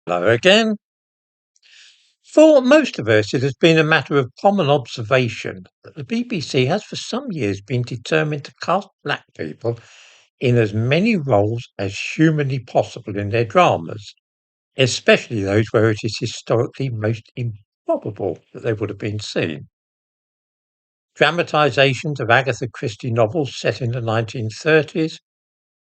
Hello again. For most of us, it has been a matter of common observation that the BBC has for some years been determined to cast black people in as many roles as humanly possible in their dramas, especially those where it is historically most improbable that they would have been seen. Dramatisations of Agatha Christie novels set in the 1930s,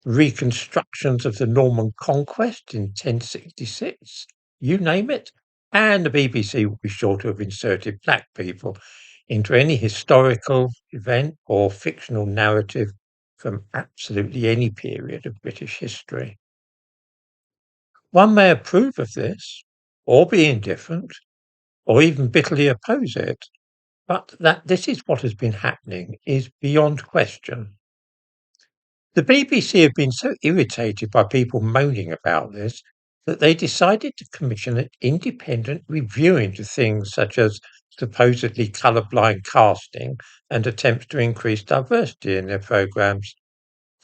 reconstructions of the Norman Conquest in 1066, you name it, and the BBC will be sure to have inserted black people into any historical event or fictional narrative from absolutely any period of British history. One may approve of this, or be indifferent, or even bitterly oppose it, but that this is what has been happening is beyond question. The BBC have been so irritated by people moaning about this that they decided to commission an independent review into things such as supposedly colourblind casting and attempts to increase diversity in their programmes.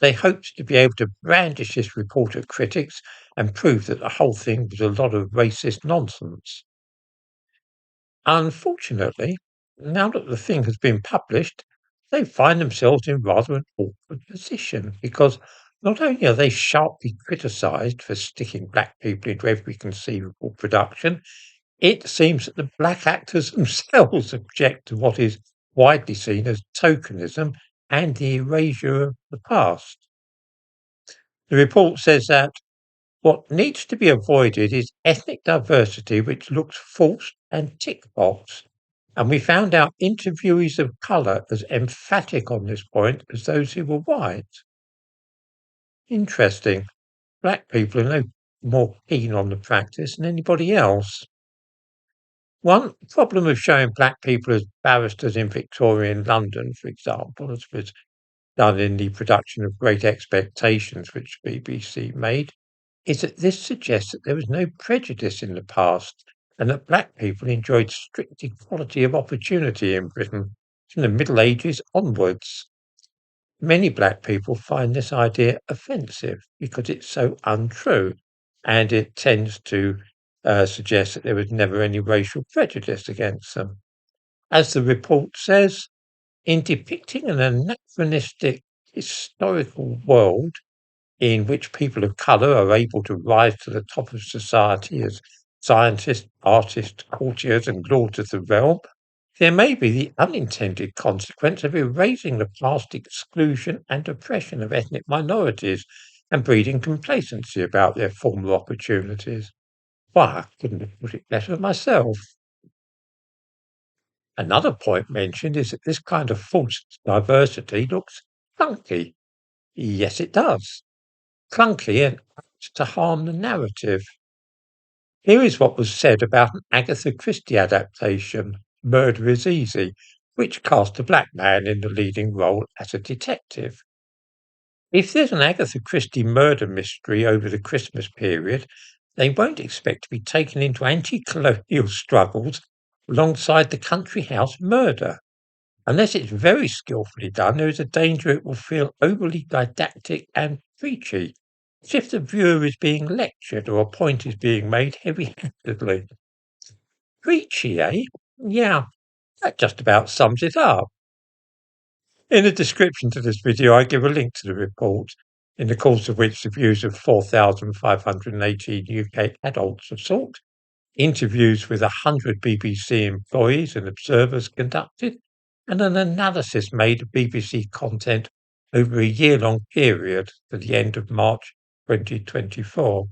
They hoped to be able to brandish this report at critics and prove that the whole thing was a lot of racist nonsense. Unfortunately, now that the thing has been published, they find themselves in rather an awkward position because not only are they sharply criticised for sticking black people into every conceivable production, it seems that the black actors themselves object to what is widely seen as tokenism and the erasure of the past. The report says that what needs to be avoided is ethnic diversity which looks forced and tick box. And we found our interviewees of colour as emphatic on this point as those who were white. Interesting. Black people are no more keen on the practice than anybody else. One problem of showing black people as barristers in Victorian London, for example, as was done in the production of Great Expectations, which BBC made, is that this suggests that there was no prejudice in the past and that black people enjoyed strict equality of opportunity in Britain from the Middle Ages onwards. Many black people find this idea offensive because it's so untrue and it tends to suggest that there was never any racial prejudice against them. As the report says, in depicting an anachronistic historical world in which people of colour are able to rise to the top of society as scientists, artists, courtiers, and lords of the realm, there may be the unintended consequence of erasing the past exclusion and oppression of ethnic minorities and breeding complacency about their former opportunities. Why, I couldn't have put it better myself. Another point mentioned is that this kind of forced diversity looks clunky. Yes, it does. Clunky and apt to harm the narrative. Here is what was said about an Agatha Christie adaptation, Murder is Easy, which cast a black man in the leading role as a detective. If there's an Agatha Christie murder mystery over the Christmas period, they won't expect to be taken into anti-colonial struggles alongside the country house murder. Unless it's very skillfully done, there is a danger it will feel overly didactic and preachy, as if the viewer is being lectured or a point is being made heavy-handedly. Preachy, eh? Yeah, that just about sums it up. In the description to this video, I give a link to the report, in the course of which the views of 4,518 UK adults are sought, interviews with 100 BBC employees and observers conducted, and an analysis made of BBC content over a year-long period to the end of March 2024.